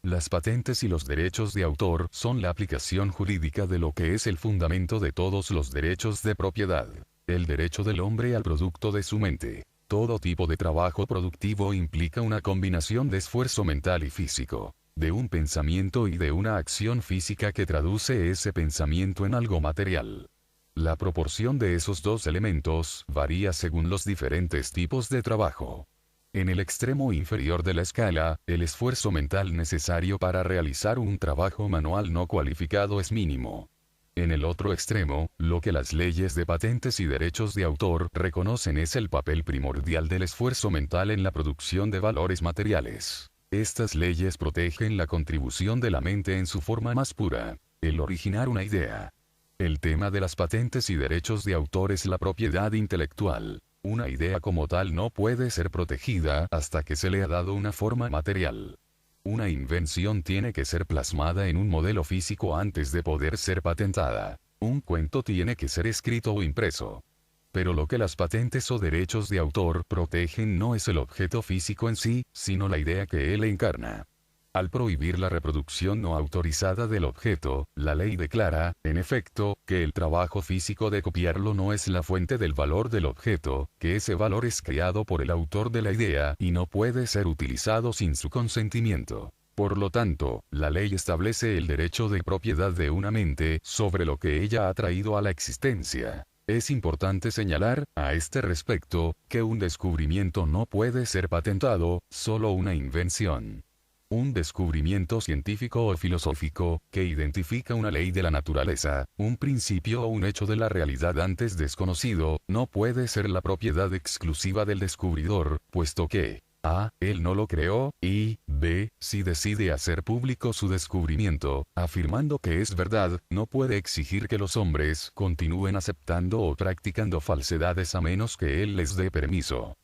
Las patentes y los derechos de autor son la aplicación jurídica de lo que es el fundamento de todos los derechos de propiedad. El derecho del hombre al producto de su mente. Todo tipo de trabajo productivo implica una combinación de esfuerzo mental y físico, de un pensamiento y de una acción física que traduce ese pensamiento en algo material. La proporción de esos dos elementos varía según los diferentes tipos de trabajo. En el extremo inferior de la escala, el esfuerzo mental necesario para realizar un trabajo manual no cualificado es mínimo. En el otro extremo, lo que las leyes de patentes y derechos de autor reconocen es el papel primordial del esfuerzo mental en la producción de valores materiales. Estas leyes protegen la contribución de la mente en su forma más pura, el originar una idea. El tema de las patentes y derechos de autor es la propiedad intelectual. Una idea como tal no puede ser protegida hasta que se le ha dado una forma material. Una invención tiene que ser plasmada en un modelo físico antes de poder ser patentada. Un cuento tiene que ser escrito o impreso. Pero lo que las patentes o derechos de autor protegen no es el objeto físico en sí, sino la idea que él encarna. Al prohibir la reproducción no autorizada del objeto, la ley declara, en efecto, que el trabajo físico de copiarlo no es la fuente del valor del objeto, que ese valor es creado por el autor de la idea y no puede ser utilizado sin su consentimiento. Por lo tanto, la ley establece el derecho de propiedad de una mente sobre lo que ella ha traído a la existencia. Es importante señalar, a este respecto, que un descubrimiento no puede ser patentado, solo una invención. Un descubrimiento científico o filosófico, que identifica una ley de la naturaleza, un principio o un hecho de la realidad antes desconocido, no puede ser la propiedad exclusiva del descubridor, puesto que a. Él no lo creó, y b. Si decide hacer público su descubrimiento, afirmando que es verdad, no puede exigir que los hombres continúen aceptando o practicando falsedades a menos que él les dé permiso.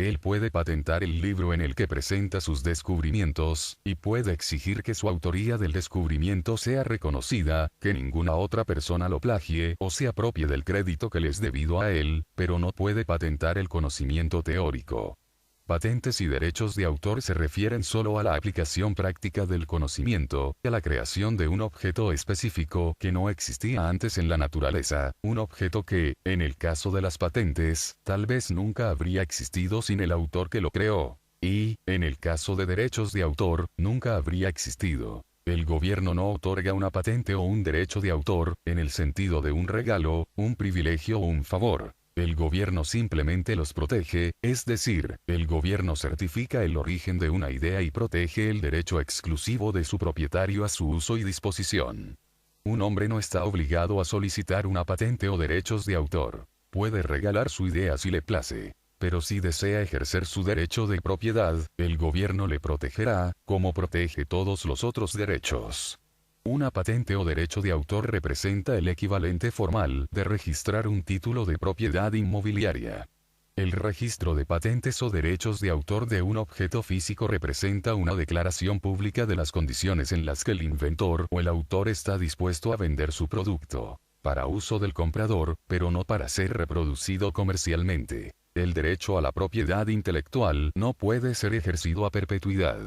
Él puede patentar el libro en el que presenta sus descubrimientos, y puede exigir que su autoría del descubrimiento sea reconocida, que ninguna otra persona lo plagie o se apropie del crédito que le es debido a él, pero no puede patentar el conocimiento teórico. Patentes y derechos de autor se refieren solo a la aplicación práctica del conocimiento, a la creación de un objeto específico que no existía antes en la naturaleza, un objeto que, en el caso de las patentes, tal vez nunca habría existido sin el autor que lo creó. Y, en el caso de derechos de autor, nunca habría existido. El gobierno no otorga una patente o un derecho de autor, en el sentido de un regalo, un privilegio o un favor. El gobierno simplemente los protege, es decir, el gobierno certifica el origen de una idea y protege el derecho exclusivo de su propietario a su uso y disposición. Un hombre no está obligado a solicitar una patente o derechos de autor. Puede regalar su idea si le place. Pero si desea ejercer su derecho de propiedad, el gobierno le protegerá, como protege todos los otros derechos. Una patente o derecho de autor representa el equivalente formal de registrar un título de propiedad inmobiliaria. El registro de patentes o derechos de autor de un objeto físico representa una declaración pública de las condiciones en las que el inventor o el autor está dispuesto a vender su producto, para uso del comprador, pero no para ser reproducido comercialmente. El derecho a la propiedad intelectual no puede ser ejercido a perpetuidad.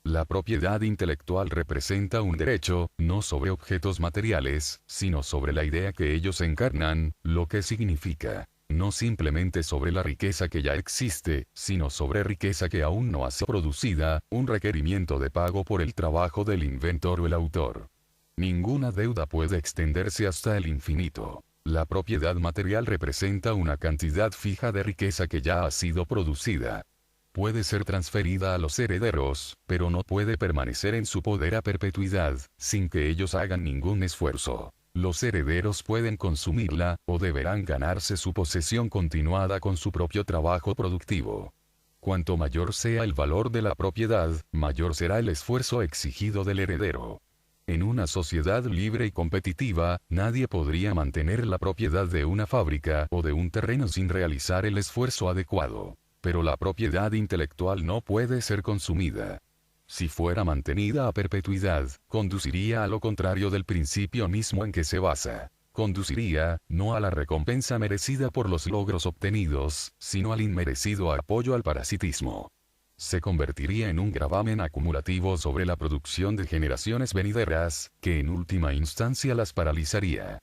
La propiedad intelectual representa un derecho, no sobre objetos materiales, sino sobre la idea que ellos encarnan, lo que significa, no simplemente sobre la riqueza que ya existe, sino sobre riqueza que aún no ha sido producida, un requerimiento de pago por el trabajo del inventor o el autor. Ninguna deuda puede extenderse hasta el infinito. La propiedad material representa una cantidad fija de riqueza que ya ha sido producida. Puede ser transferida a los herederos, pero no puede permanecer en su poder a perpetuidad, sin que ellos hagan ningún esfuerzo. Los herederos pueden consumirla, o deberán ganarse su posesión continuada con su propio trabajo productivo. Cuanto mayor sea el valor de la propiedad, mayor será el esfuerzo exigido del heredero. En una sociedad libre y competitiva, nadie podría mantener la propiedad de una fábrica o de un terreno sin realizar el esfuerzo adecuado. Pero la propiedad intelectual no puede ser consumida. Si fuera mantenida a perpetuidad, conduciría a lo contrario del principio mismo en que se basa. Conduciría, no a la recompensa merecida por los logros obtenidos, sino al inmerecido apoyo al parasitismo. se convertiría en un gravamen acumulativo sobre la producción de generaciones venideras, que en última instancia las paralizaría.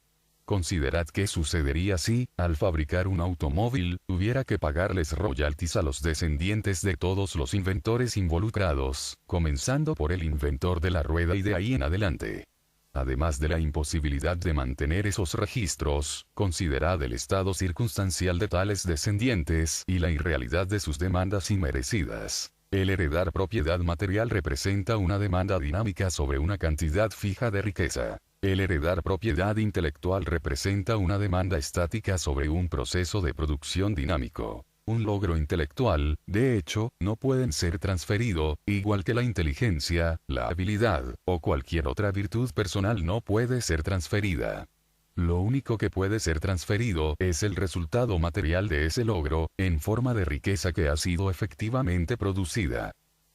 Considerad qué sucedería si, al fabricar un automóvil, hubiera que pagarles royalties a los descendientes de todos los inventores involucrados, comenzando por el inventor de la rueda y de ahí en adelante. Además de la imposibilidad de mantener esos registros, considerad el estado circunstancial de tales descendientes y la irrealidad de sus demandas inmerecidas. El heredar propiedad material representa una demanda dinámica sobre una cantidad fija de riqueza. El heredar propiedad intelectual representa una demanda estática sobre un proceso de producción dinámico. Un logro intelectual, de hecho, no pueden ser transferido, igual que la inteligencia, la habilidad, o cualquier otra virtud personal no puede ser transferida. Lo único que puede ser transferido es el resultado material de ese logro, en forma de riqueza que ha sido efectivamente producida.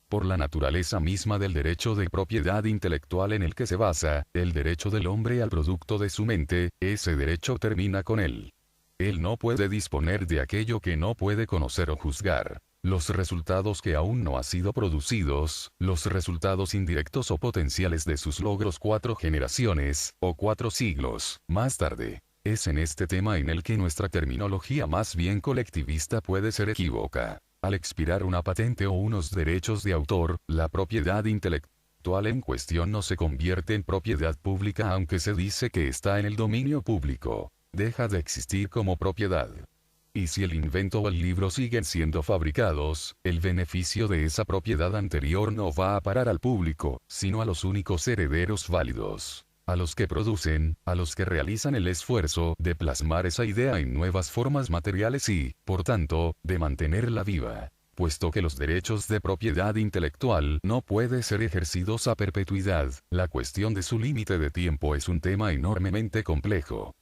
Por la naturaleza misma del derecho de propiedad intelectual en el que se basa, el derecho del hombre al producto de su mente, ese derecho termina con él. Él no puede disponer de aquello que no puede conocer o juzgar. Los resultados que aún no han sido producidos, los resultados indirectos o potenciales de sus logros 4 generaciones, o 4 siglos, más tarde. Es en este tema en el que nuestra terminología más bien colectivista puede ser equívoca. Al expirar una patente o unos derechos de autor, la propiedad intelectual en cuestión no se convierte en propiedad pública aunque se dice que está en el dominio público. Deja de existir como propiedad. Y si el invento o el libro siguen siendo fabricados, el beneficio de esa propiedad anterior no va a parar al público, sino a los únicos herederos válidos. A los que producen, a los que realizan el esfuerzo de plasmar esa idea en nuevas formas materiales y, por tanto, de mantenerla viva. Puesto que los derechos de propiedad intelectual no pueden ser ejercidos a perpetuidad, la cuestión de su límite de tiempo es un tema enormemente complejo.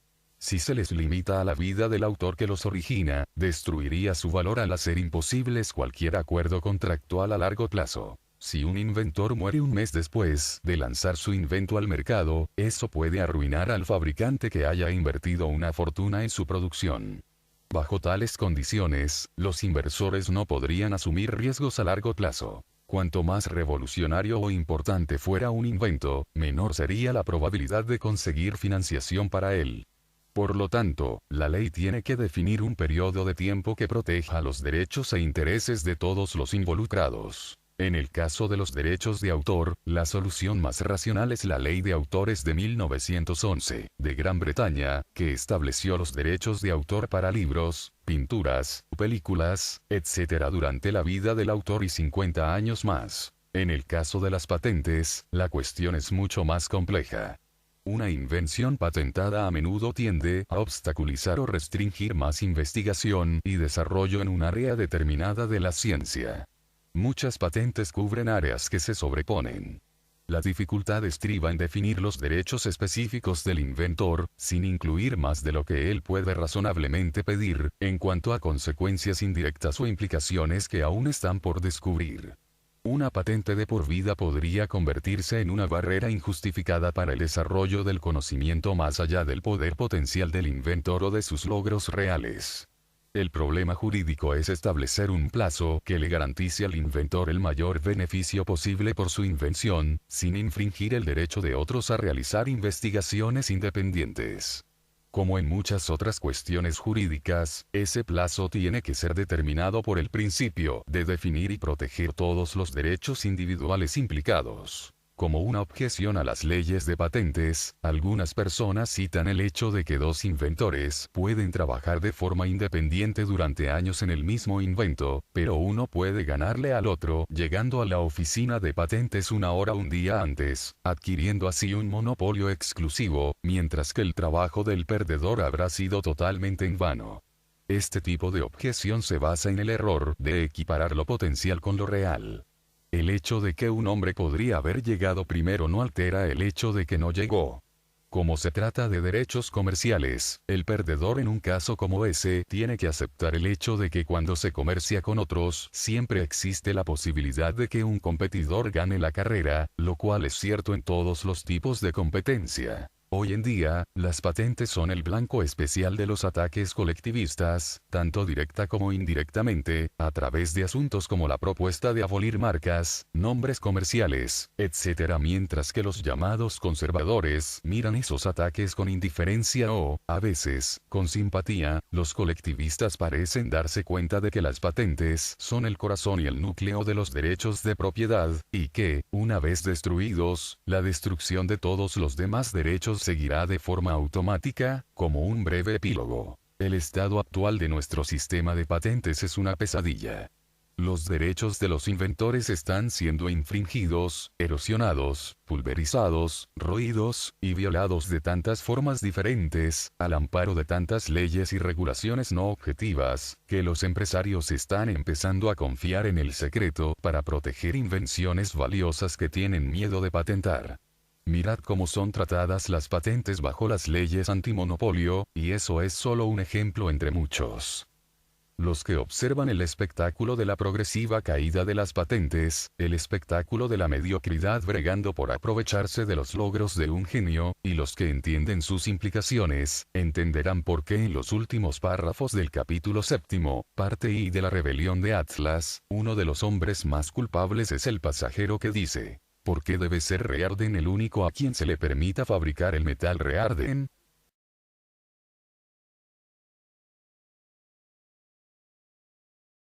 Si se les limita a la vida del autor que los origina, destruiría su valor al hacer imposibles cualquier acuerdo contractual a largo plazo. Si un inventor muere un mes después de lanzar su invento al mercado, eso puede arruinar al fabricante que haya invertido una fortuna en su producción. Bajo tales condiciones, los inversores no podrían asumir riesgos a largo plazo. Cuanto más revolucionario o importante fuera un invento, menor sería la probabilidad de conseguir financiación para él. Por lo tanto, la ley tiene que definir un periodo de tiempo que proteja los derechos e intereses de todos los involucrados. En el caso de los derechos de autor, la solución más racional es la Ley de Autores de 1911, de Gran Bretaña, que estableció los derechos de autor para libros, pinturas, películas, etc. durante la vida del autor y 50 años más. En el caso de las patentes, la cuestión es mucho más compleja. Una invención patentada a menudo tiende a obstaculizar o restringir más investigación y desarrollo en un área determinada de la ciencia. Muchas patentes cubren áreas que se sobreponen. La dificultad estriba en definir los derechos específicos del inventor, sin incluir más de lo que él puede razonablemente pedir, en cuanto a consecuencias indirectas o implicaciones que aún están por descubrir. Una patente de por vida podría convertirse en una barrera injustificada para el desarrollo del conocimiento más allá del poder potencial del inventor o de sus logros reales. El problema jurídico es establecer un plazo que le garantice al inventor el mayor beneficio posible por su invención, sin infringir el derecho de otros a realizar investigaciones independientes. Como en muchas otras cuestiones jurídicas, ese plazo tiene que ser determinado por el principio de definir y proteger todos los derechos individuales implicados. Como una objeción a las leyes de patentes, algunas personas citan el hecho de que dos inventores pueden trabajar de forma independiente durante años en el mismo invento, pero uno puede ganarle al otro llegando a la oficina de patentes una hora un día antes, adquiriendo así un monopolio exclusivo, mientras que el trabajo del perdedor habrá sido totalmente en vano. Este tipo de objeción se basa en el error de equiparar lo potencial con lo real. El hecho de que un hombre podría haber llegado primero no altera el hecho de que no llegó. Como se trata de derechos comerciales, el perdedor en un caso como ese tiene que aceptar el hecho de que cuando se comercia con otros, siempre existe la posibilidad de que un competidor gane la carrera, lo cual es cierto en todos los tipos de competencia. Hoy en día, las patentes son el blanco especial de los ataques colectivistas, tanto directa como indirectamente, a través de asuntos como la propuesta de abolir marcas, nombres comerciales, etc. Mientras que los llamados conservadores miran esos ataques con indiferencia o, a veces, con simpatía, los colectivistas parecen darse cuenta de que las patentes son el corazón y el núcleo de los derechos de propiedad, y que, una vez destruidos, la destrucción de todos los demás derechos seguirá de forma automática, como un breve epílogo. El estado actual de nuestro sistema de patentes es una pesadilla. Los derechos de los inventores están siendo infringidos, erosionados, pulverizados, roídos, y violados de tantas formas diferentes, al amparo de tantas leyes y regulaciones no objetivas, que los empresarios están empezando a confiar en el secreto para proteger invenciones valiosas que tienen miedo de patentar. Mirad cómo son tratadas las patentes bajo las leyes antimonopolio, y eso es solo un ejemplo entre muchos. Los que observan el espectáculo de la progresiva caída de las patentes, el espectáculo de la mediocridad bregando por aprovecharse de los logros de un genio, y los que entienden sus implicaciones, entenderán por qué en los últimos párrafos del capítulo 7, parte I de la rebelión de Atlas, uno de los hombres más culpables es el pasajero que dice: ¿por qué debe ser Rearden el único a quien se le permita fabricar el metal Rearden?